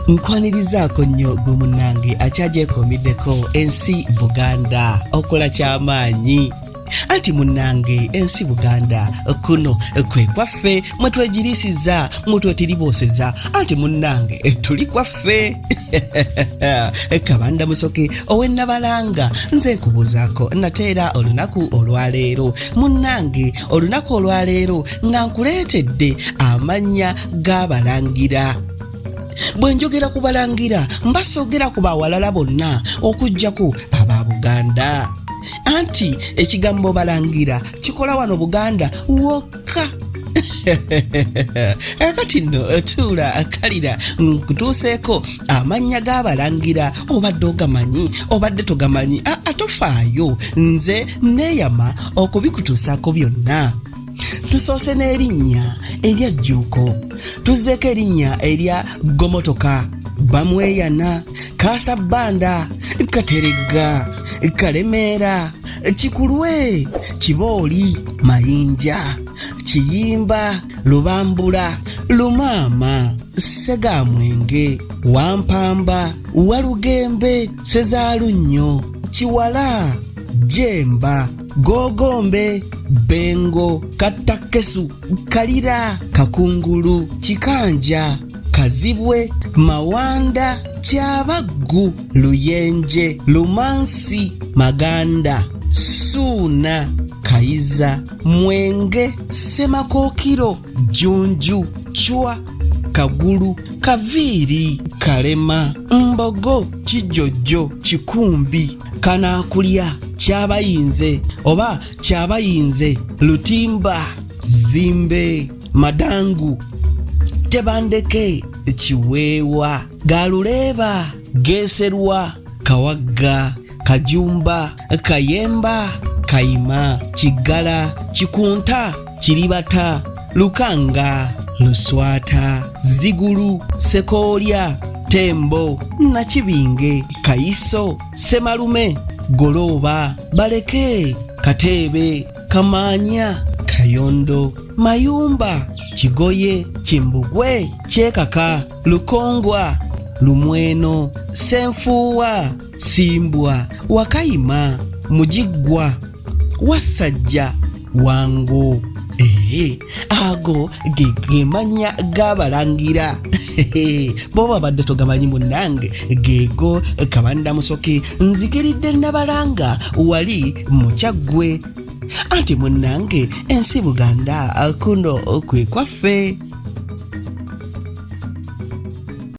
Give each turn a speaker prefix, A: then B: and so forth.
A: nkwanirizaako nnyo gwe munnange akyajekomiddeko ensi Buganda okola ky'amaanyi. Anti munnange ensi Buganda kuno kwe kwaffe mwe twegiriisiza mwe twetiribooseza anti munnange tuli kwaffe. Kabanda Musoke ow'ennabalanga nze nkubuuzaako nateera olunaku olwaleero munnange olunaku olwaleero nga nkuleetedde amannya g'abalangira. Bwe njogera ku balangira mbasoogera ku bawalala bonna okuggyako aba Buganda. Anti ekigambo balangira kikola wano Buganda wokka. Kati nno tuula kalira nkutuuseeko amannya g'abalangira obadde ogamanyi obadde togamanyi atofaayo nze neeyama okubikutuusaako byonna. Tusoose n'erinnya erya Jjuuko, tuzzeeko erinnya erya Gomotoka, Bamweyana, Kaasabbanda, Kateregga, Kalemeera, Kikulwe, Kibooli, Mayinja, Kiyimba, Lubambula, Lumaama, Segamwenge, Wampamba, Walugembe, Sezaalunnyo, Kiwala, Jemba, Gogombe, Bengo, Kattakesu, Kalira, Kakungulu, Kikanja, Kazibwe, Mawanda, Kyabaggu, Luyenje, Lumansi, Maganda, Suuna, Kayiza, Mwenge, Semakookiro, Jjunju, Chwa, Kagulu, Kaviiri, Kalema, Mbogo, Kijjojjo, Kikumbi, Kanaakulya, Kyabayinze oba Kyabayinze, Lutimba, Zimbe, Madangu, Tebandeke, Kiweewa, Galuleeba, Geeserwa, Kawagga, Kajumba, Kayemba, Kayima, Kiggala, Kikunta, Kiribata, Lukanga, Luswata, Zigulu, Sekoolya, Tembo, Nakibinge, Kayiso, Semalume, Goloba, Baleke, Kateebe, Kamaanya, Kayondo, Mayumba, Kigoye, Kimbugwe, Kyekaka, Lukongwa, Lumweno, Senfuuwa, Simbwa, Wakayima, Mugiggwa, Wasajja, Wango. Ago ge mannya g'abalangira. Bw'oba badde togamanyi munnange geego Kabanda Musoke nzikiridde Nabalanga wali mu Kyaggwe. Anti munnange ensi Buganda kuno kwe kwaffe.